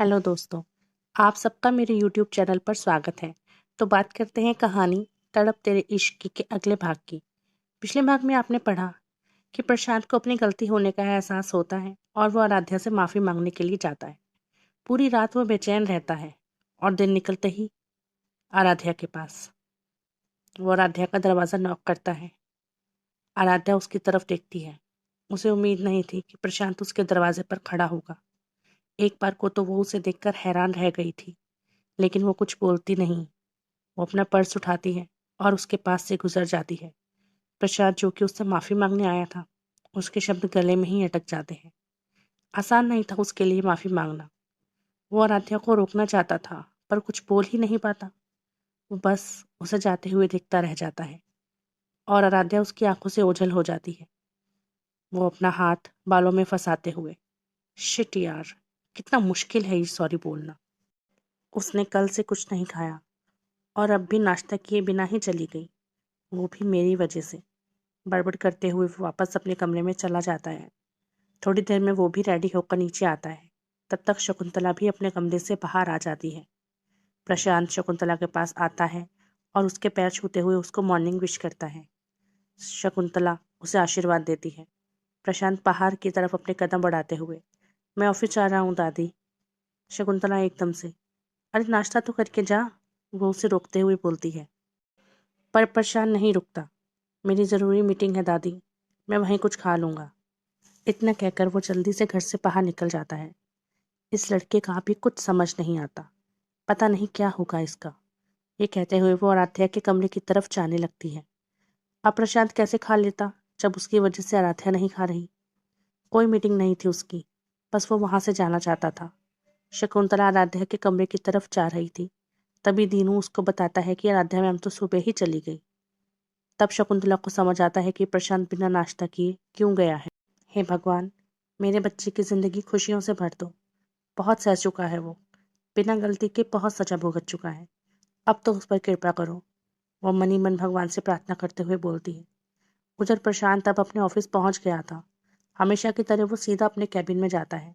Hello दोस्तों, आप सबका मेरे YouTube चैनल पर स्वागत है। तो बात करते हैं कहानी तड़प तेरे इश्क के अगले भाग की। पिछले भाग में आपने पढ़ा कि प्रशांत को अपनी गलती होने का एहसास होता है और वो आराध्या से माफ़ी मांगने के लिए जाता है। पूरी रात वो बेचैन रहता है और दिन निकलते ही आराध्या के पास वो आराध्या का दरवाज़ा नॉक करता है। आराध्या उसकी तरफ देखती है। उसे उम्मीद नहीं थी कि प्रशांत उसके दरवाजे पर खड़ा होगा। एक बार को तो वो उसे देखकर हैरान रह गई थी, लेकिन वो कुछ बोलती नहीं। वो अपना पर्स उठाती है और उसके पास से गुजर जाती है। प्रसाद, जो कि उससे माफ़ी मांगने आया था, उसके शब्द गले में ही अटक जाते हैं। आसान नहीं था उसके लिए माफ़ी मांगना। वो आराध्या को रोकना चाहता था, पर कुछ बोल ही नहीं पाता। वो बस उसे जाते हुए देखता रह जाता है और आराध्या उसकी आंखों से ओझल हो जाती है। वो अपना हाथ बालों में फंसाते हुए, शिट यार, कितना मुश्किल है ये सॉरी बोलना। उसने कल से कुछ नहीं खाया और अब भी नाश्ता किए बिना ही चली गई, वो भी मेरी वजह से। बड़बड़ करते हुए वो वापस अपने कमरे में चला जाता है। थोड़ी देर में वो भी रेडी होकर नीचे आता है। तब तक शकुंतला भी अपने कमरे से बाहर आ जाती है। प्रशांत शकुंतला के पास आता है और उसके पैर छूते हुए उसको मॉर्निंग विश करता है। शकुंतला उसे आशीर्वाद देती है। प्रशांत बाहर की तरफ अपने कदम बढ़ाते हुए, मैं ऑफिस जा रहा हूँ दादी। शकुंतला एकदम से, अरे नाश्ता तो करके जा, वो उसे रोकते हुए बोलती है। पर प्रशांत नहीं रुकता। मेरी ज़रूरी मीटिंग है दादी, मैं वहीं कुछ खा लूँगा। इतना कहकर वो जल्दी से घर से बाहर निकल जाता है। इस लड़के का भी कुछ समझ नहीं आता, पता नहीं क्या होगा इसका। ये कहते हुए वो आराध्या के कमरे की तरफ जाने लगती है। अब प्रशांत कैसे खा लेता जब उसकी वजह से आराध्या नहीं खा रही। कोई मीटिंग नहीं थी उसकी, बस वो वहां से जाना चाहता था। शकुंतला आराध्या के कमरे की तरफ जा रही थी। तभी दीनू उसको बताता है कि आराध्या मैम तो सुबह ही चली गई। तब शकुंतला को समझ आता है कि प्रशांत बिना नाश्ता किए क्यों गया है। हे भगवान, मेरे बच्चे की जिंदगी खुशियों से भर दो। बहुत सह चुका है वो, बिना गलती के बहुत सजा भुगत चुका है। अब तो उस पर कृपा करो, वो मनी मन भगवान से प्रार्थना करते हुए बोलती है। उधर प्रशांत अब अपने ऑफिस पहुंच गया था। हमेशा की तरह वो सीधा अपने कैबिन में जाता है।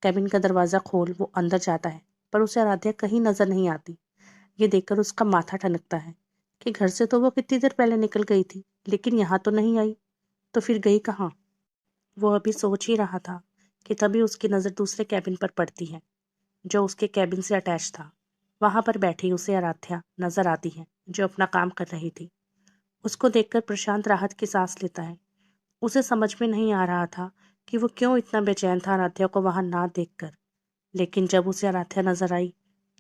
कैबिन का दरवाजा खोल वो अंदर जाता है, पर उसे आराध्या कहीं नजर नहीं आती। ये देखकर उसका माथा ठनकता है कि घर से तो वो कितनी देर पहले निकल गई थी, लेकिन यहाँ तो नहीं आई। तो फिर गई कहाँ? वो अभी सोच ही रहा था कि तभी उसकी नज़र दूसरे कैबिन पर पड़ती है, जो उसके कैबिन से अटैच था। वहां पर बैठी उसे आराध्या नजर आती है, जो अपना काम कर रही थी। उसको देखकर प्रशांत राहत की सांस लेता है। उसे समझ में नहीं आ रहा था कि वो क्यों इतना बेचैन था आराध्या को वहां ना देखकर। लेकिन जब उसे आराध्या नजर आई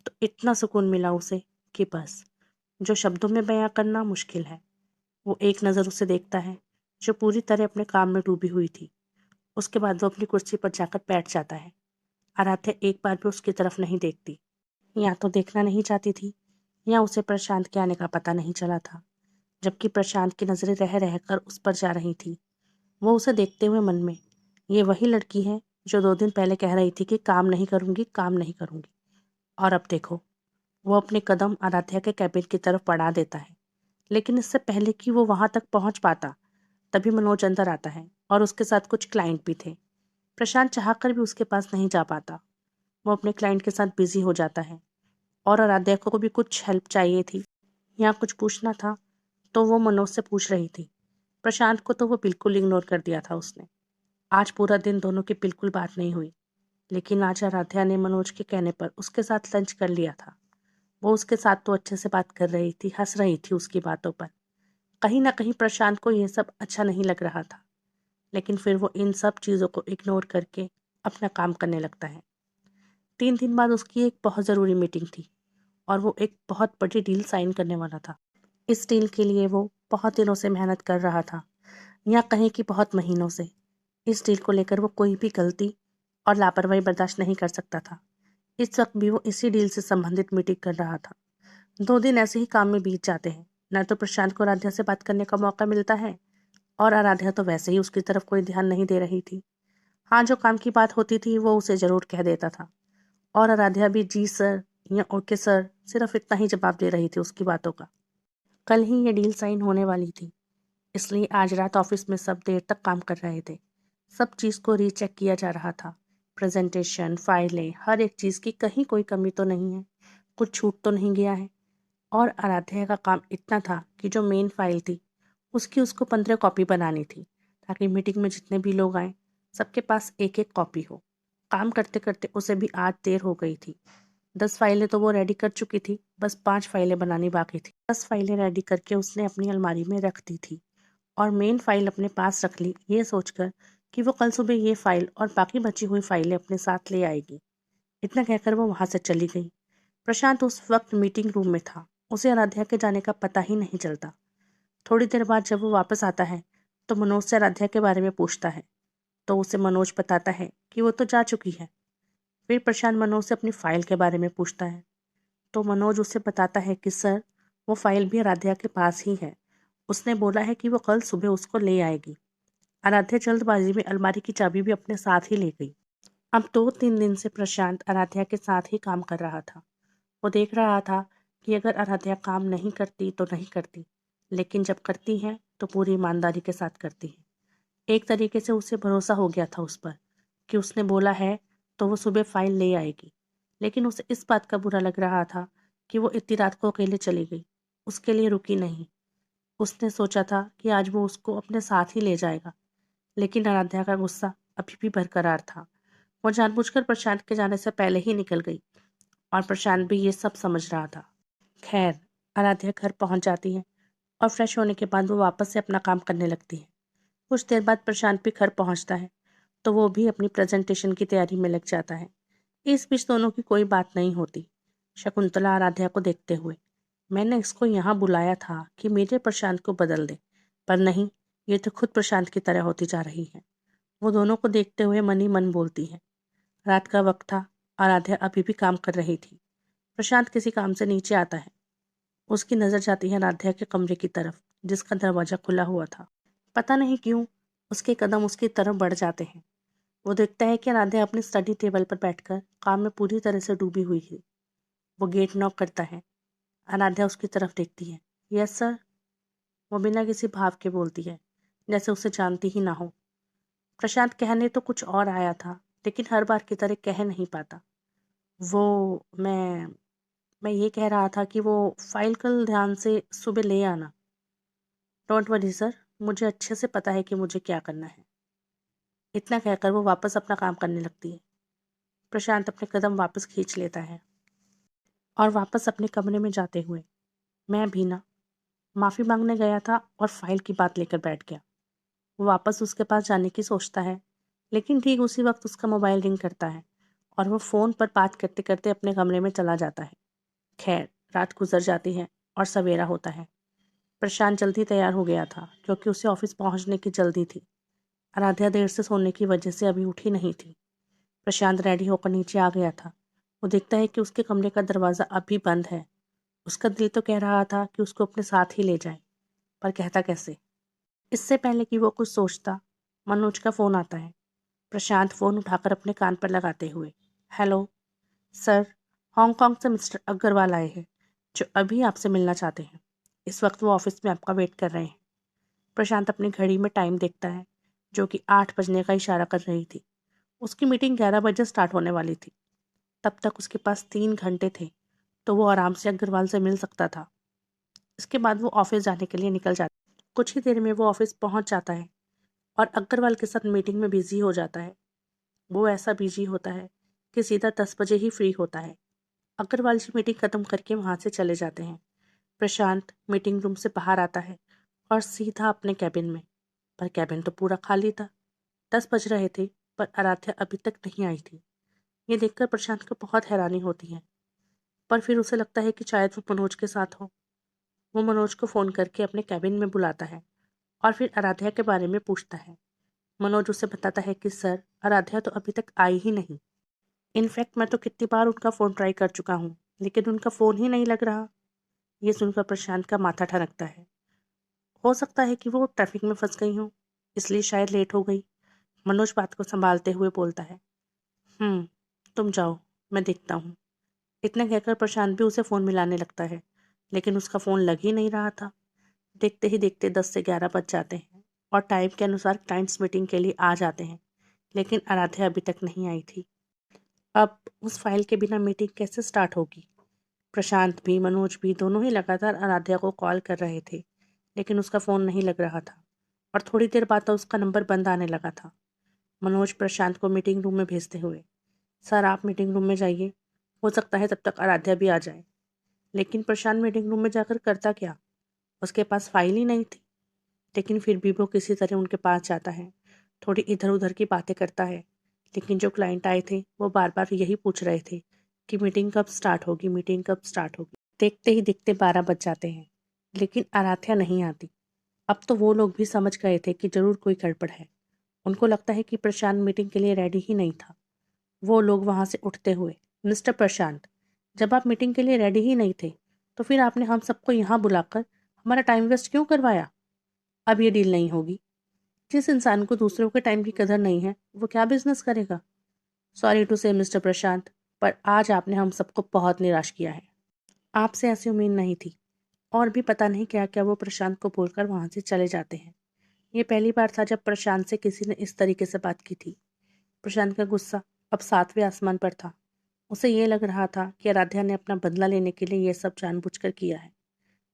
तो इतना सुकून मिला उसे कि बस, जो शब्दों में बयां करना मुश्किल है। वो एक नज़र उसे देखता है, जो पूरी तरह अपने काम में डूबी हुई थी। उसके बाद वो अपनी कुर्सी पर जाकर बैठ जाता है। आराध्या एक बार भी उसकी तरफ नहीं देखती। या तो देखना नहीं चाहती थी, या उसे प्रशांत के आने का पता नहीं चला था। जबकि प्रशांत की नजरें रह रहकर उस पर जा रही थी। वो उसे देखते हुए मन में, ये वही लड़की है जो 2 दिन पहले कह रही थी कि काम नहीं करूंगी, काम नहीं करूंगी। और अब देखो, वो अपने कदम आराध्या के कैबिन की तरफ बढ़ा देता है। लेकिन इससे पहले कि वो वहां तक पहुंच पाता, तभी मनोज अंदर आता है और उसके साथ कुछ क्लाइंट भी थे। प्रशांत चाहकर भी उसके पास नहीं जा पाता। वो अपने क्लाइंट के साथ बिजी हो जाता है और आराध्या को भी कुछ हेल्प चाहिए थी या कुछ पूछना था, तो वो मनोज से पूछ रही थी। प्रशांत को तो वो बिल्कुल इग्नोर कर दिया था उसने। आज पूरा दिन दोनों की बिल्कुल बात नहीं हुई, लेकिन आज आराध्या ने मनोज के कहने पर उसके साथ लंच कर लिया था। वो उसके साथ तो अच्छे से बात कर रही थी, हंस रही थी उसकी बातों पर। कहीं ना कहीं प्रशांत को यह सब अच्छा नहीं लग रहा था, लेकिन फिर वो इन सब चीज़ों को इग्नोर करके अपना काम करने लगता है। 3 दिन बाद उसकी एक बहुत ज़रूरी मीटिंग थी और वो एक बहुत बड़ी डील साइन करने वाला था। इस डील के लिए वो बहुत दिनों से मेहनत कर रहा था, या कहीं कि बहुत महीनों से। इस डील को लेकर वो कोई भी गलती और लापरवाही बर्दाश्त नहीं कर सकता था। इस वक्त भी वो इसी डील से संबंधित मीटिंग कर रहा था। 2 दिन ऐसे ही काम में बीत जाते हैं। न तो प्रशांत को आराध्या से बात करने का मौका मिलता है, और आराध्या तो वैसे ही उसकी तरफ कोई ध्यान नहीं दे रही थी। हाँ, जो काम की बात होती थी वो उसे जरूर कह देता था, और आराध्या भी जी सर या ओके सर सिर्फ इतना ही जवाब दे रही थी उसकी बातों का। कल ही ये डील साइन होने वाली थी, इसलिए आज रात ऑफिस में सब देर तक काम कर रहे थे। सब चीज़ को रीचेक किया जा रहा था प्रेजेंटेशन, फाइलें, हर एक चीज़ की कहीं कोई कमी तो नहीं है, कुछ छूट तो नहीं गया है। और आराध्या का काम इतना था कि जो मेन फाइल थी उसकी उसको 15 कॉपी बनानी थी, ताकि मीटिंग में जितने भी लोग आए सबके पास एक एक कॉपी हो। काम करते करते उसे भी आज देर हो गई थी। 10 फाइलें तो वो रेडी कर चुकी थी, बस 5 फाइलें बनानी बाकी थी। 10 फाइलें रेडी करके उसने अपनी अलमारी में रख दी थी और मेन फाइल अपने पास रख ली, ये सोचकर कि वो कल सुबह ये फाइल और बाकी बची हुई फाइलें अपने साथ ले आएगी। इतना कहकर वो वहां से चली गई। प्रशांत उस वक्त मीटिंग रूम में था। उसे आराध्या के जाने का पता ही नहीं चलता। थोड़ी देर बाद जब वो वापस आता है तो मनोज से आराध्या के बारे में पूछता है, तो उसे मनोज बताता है कि वो तो जा चुकी है। फिर प्रशांत मनोज से अपनी फाइल के बारे में पूछता है, तो मनोज उसे बताता है कि सर, वो फाइल भी आराध्या के पास ही है। उसने बोला है कि वो कल सुबह उसको ले आएगी। आराध्या जल्दबाजी में अलमारी की चाबी भी अपने साथ ही ले गई। अब 2-3 दिन से प्रशांत आराध्या के साथ ही काम कर रहा था। वो देख रहा था कि अगर आराध्या काम नहीं करती तो नहीं करती, लेकिन जब करती है तो पूरी ईमानदारी के साथ करती है। एक तरीके से उसे भरोसा हो गया था उस पर कि उसने बोला है तो वो सुबह फाइल ले आएगी। लेकिन उसे इस बात का बुरा लग रहा था कि वो इतनी रात को अकेले चली गई, उसके लिए रुकी नहीं। उसने सोचा था कि आज वो उसको अपने साथ ही ले जाएगा, लेकिन आराध्या का गुस्सा अभी भी बरकरार था। वो जानबूझकर प्रशांत के जाने से पहले ही निकल गई और प्रशांत भी ये सब समझ रहा था। खैर, आराध्या घर पहुंच जाती है और फ्रेश होने के बाद वो वापस से अपना काम करने लगती है। कुछ देर बाद प्रशांत भी घर पहुंचता है तो वो भी अपनी प्रेजेंटेशन की तैयारी में लग जाता है। इस बीच दोनों की कोई बात नहीं होती। शकुंतला आराध्या को देखते हुए, मैंने इसको यहाँ बुलाया था कि मेरे प्रशांत को बदल दे, पर नहीं, ये तो खुद प्रशांत की तरह होती जा रही है। वो दोनों को देखते हुए मन ही मन बोलती है। रात का वक्त था। आराध्या अभी भी काम कर रही थी। प्रशांत किसी काम से नीचे आता है। उसकी नजर जाती है आराध्या के कमरे की तरफ, जिसका दरवाजा खुला हुआ था। पता नहीं क्यों उसके कदम उसकी तरफ बढ़ जाते हैं। वो देखता है कि आराध्या अपनी स्टडी टेबल पर बैठकर काम में पूरी तरह से डूबी हुई है। वो गेट नॉक करता है। आराध्या उसकी तरफ देखती है। यस सर, वो बिना किसी भाव के बोलती है, जैसे उसे जानती ही ना हो। प्रशांत कहने तो कुछ और आया था, लेकिन हर बार की तरह कह नहीं पाता। वो मैं ये कह रहा था कि वो फाइल कल ध्यान से सुबह ले आना। डोंट वरी सर, मुझे अच्छे से पता है कि मुझे क्या करना है। इतना कहकर वो वापस अपना काम करने लगती है। प्रशांत अपने कदम वापस खींच लेता है और वापस अपने कमरे में जाते हुए, मैं भी ना, माफ़ी मांगने गया था और फाइल की बात लेकर बैठ गया। वो वापस उसके पास जाने की सोचता है, लेकिन ठीक उसी वक्त उसका मोबाइल रिंग करता है और वो फ़ोन पर बात करते करते अपने कमरे में चला जाता है। खैर, रात गुजर जाती है और सवेरा होता है। प्रशांत जल्दी तैयार हो गया था क्योंकि उसे ऑफिस पहुंचने की जल्दी थी। आराध्या देर से सोने की वजह से अभी उठी नहीं थी। प्रशांत रेडी होकर नीचे आ गया था। वो देखता है कि उसके कमरे का दरवाज़ा अभी बंद है। उसका दिल तो कह रहा था कि उसको अपने साथ ही ले जाए, पर कहता कैसे। इससे पहले कि वो कुछ सोचता, मनोज का फ़ोन आता है। प्रशांत फ़ोन उठाकर अपने कान पर लगाते हुए, हेलो सर, हांगकांग से मिस्टर अग्रवाल आए हैं, जो अभी आपसे मिलना चाहते हैं। इस वक्त वो ऑफिस में आपका वेट कर रहे हैं। प्रशांत अपनी घड़ी में टाइम देखता है, जो कि 8 बजने का इशारा कर रही थी। उसकी मीटिंग 11 बजे स्टार्ट होने वाली थी। तब तक उसके पास 3 घंटे थे, तो वो आराम से अग्रवाल से मिल सकता था। इसके बाद वो ऑफिस जाने के लिए निकल जाता। कुछ ही देर में वो ऑफिस पहुंच जाता है और अग्रवाल के साथ मीटिंग में बिजी हो जाता है। वो ऐसा बिजी होता है कि सीधा 10 बजे ही फ्री होता है। अग्रवाल जी मीटिंग खत्म करके वहां से चले जाते हैं। प्रशांत मीटिंग रूम से बाहर आता है और सीधा अपने कैबिन में, पर कैबिन तो पूरा खाली था। 10 बज रहे थे, पर आराध्या अभी तक नहीं आई थी। ये देखकर प्रशांत को बहुत हैरानी होती है, पर फिर उसे लगता है कि शायद वो मनोज के साथ हो। वो मनोज को फ़ोन करके अपने कैबिन में बुलाता है और फिर आराध्या के बारे में पूछता है। मनोज उसे बताता है कि सर, आराध्या तो अभी तक आई ही नहीं। इनफैक्ट मैं तो कितनी बार उनका फ़ोन ट्राई कर चुका हूँ, लेकिन उनका फ़ोन ही नहीं लग रहा। ये सुनकर प्रशांत का माथा ठनकता है। हो सकता है कि वो ट्रैफिक में फंस गई हो, इसलिए शायद लेट हो गई। मनोज बात को संभालते हुए बोलता है। तुम जाओ, मैं देखता हूँ। इतना कहकर प्रशांत भी उसे फ़ोन मिलाने लगता है, लेकिन उसका फ़ोन लग ही नहीं रहा था। देखते ही देखते 10 से 11 बज जाते हैं और टाइम के अनुसार क्लाइंट्स मीटिंग के लिए आ जाते हैं, लेकिन आराध्या अभी तक नहीं आई थी। अब उस फाइल के बिना मीटिंग कैसे स्टार्ट होगी? प्रशांत भी मनोज भी दोनों ही लगातार आराध्या को कॉल कर रहे थे, लेकिन उसका फ़ोन नहीं लग रहा था और थोड़ी देर बाद तो उसका नंबर बंद आने लगा था। मनोज प्रशांत को मीटिंग रूम में भेजते हुए, सर आप मीटिंग रूम में जाइए, हो सकता है तब तक आराध्या भी आ जाए। लेकिन प्रशांत मीटिंग रूम में जाकर करता क्या? उसके पास फाइल ही नहीं थी। लेकिन फिर भी वो किसी तरह उनके पास जाता है, थोड़ी इधर उधर की बातें करता है। लेकिन जो क्लाइंट आए थे वो बार बार यही पूछ रहे थे कि मीटिंग कब स्टार्ट होगी, मीटिंग कब स्टार्ट होगी। देखते ही देखते 12 बज जाते हैं, लेकिन आराध्या नहीं आती। अब तो वो लोग भी समझ गए थे कि जरूर कोई गड़बड़ है। उनको लगता है कि प्रशांत मीटिंग के लिए रेडी ही नहीं था। वो लोग वहां से उठते हुए, मिस्टर प्रशांत, जब आप मीटिंग के लिए रेडी ही नहीं थे तो फिर आपने हम सबको यहाँ बुलाकर हमारा टाइम वेस्ट क्यों करवाया? अब ये डील नहीं होगी। जिस इंसान को दूसरों के टाइम की कदर नहीं है वो क्या बिजनेस करेगा? सॉरी टू से मिस्टर प्रशांत, पर आज आपने हम सबको बहुत निराश किया है। आपसे ऐसी उम्मीद नहीं थी। और भी पता नहीं क्या क्या वो प्रशांत को बोलकर वहां से चले जाते हैं। ये पहली बार था जब प्रशांत से किसी ने इस तरीके से बात की थी। प्रशांत का गुस्सा अब 7वें आसमान पर था। उसे ये लग रहा था कि आराध्या ने अपना बदला लेने के लिए ये सब जानबूझकर किया है।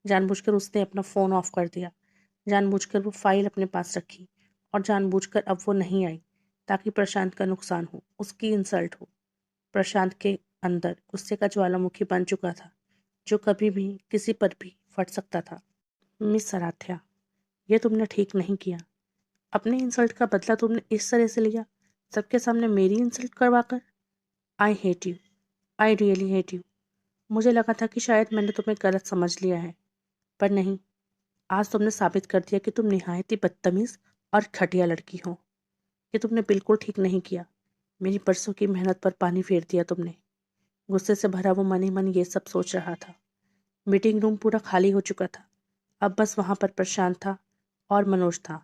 जानबूझकर उसने अपना फ़ोन ऑफ कर दिया, जानबूझकर वो फाइल अपने पास रखी और जानबूझकर अब वो नहीं आई ताकि प्रशांत का नुकसान हो, उसकी इंसल्ट हो। प्रशांत के अंदर गुस्से का ज्वालामुखी बन चुका था, जो कभी भी किसी पर भी फट सकता था। मिस आराध्या, ये तुमने ठीक नहीं किया। अपने इंसल्ट का बदला तुमने इस तरह से लिया, सबके सामने मेरी इंसल्ट करवाकर। I hate you, I really hate you. मुझे लगा था कि शायद मैंने तुम्हें गलत समझ लिया है, पर नहीं। आज तुमने साबित कर दिया कि तुम निहायत ही बदतमीज और घटिया लड़की हो। ये तुमने बिल्कुल ठीक नहीं किया। मेरी बरसों की मेहनत पर पानी फेर दिया तुमने। गुस्से से भरा वो मन ही मन ये सब सोच रहा था। मीटिंग रूम पूरा खाली हो चुका था। अब बस वहां पर प्रशांत था और मनोज था,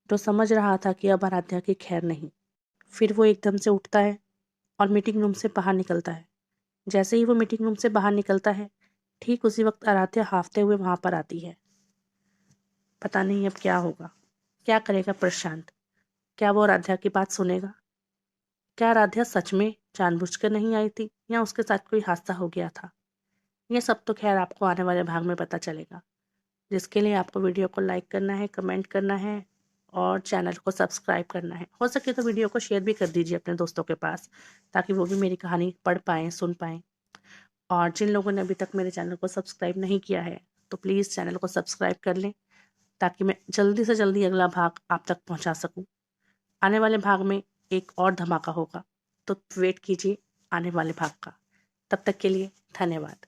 जो समझ रहा था कि अब आराध्या की खैर नहीं। फिर वो एकदम से उठता है और मीटिंग रूम से बाहर निकलता है। जैसे ही वो मीटिंग रूम से बाहर निकलता है, ठीक उसी वक्त आराध्या हाफते हुए वहां पर आती है। पता नहीं अब क्या होगा, क्या करेगा प्रशांत? क्या वो आराध्या की बात सुनेगा? क्या आराध्या सच में जानबूझकर नहीं आई थी या उसके साथ कोई हादसा हो गया था? ये सब तो खैर आपको आने वाले भाग में पता चलेगा, जिसके लिए आपको वीडियो को लाइक करना है, कमेंट करना है और चैनल को सब्सक्राइब करना है। हो सके तो वीडियो को शेयर भी कर दीजिए अपने दोस्तों के पास, ताकि वो भी मेरी कहानी पढ़ पाएँ, सुन पाएँ। और जिन लोगों ने अभी तक मेरे चैनल को सब्सक्राइब नहीं किया है तो प्लीज़ चैनल को सब्सक्राइब कर लें, ताकि मैं जल्दी से जल्दी अगला भाग आप तक पहुंचा सकूं। आने वाले भाग में एक और धमाका होगा, तो वेट कीजिए आने वाले भाग का। तब तक के लिए धन्यवाद।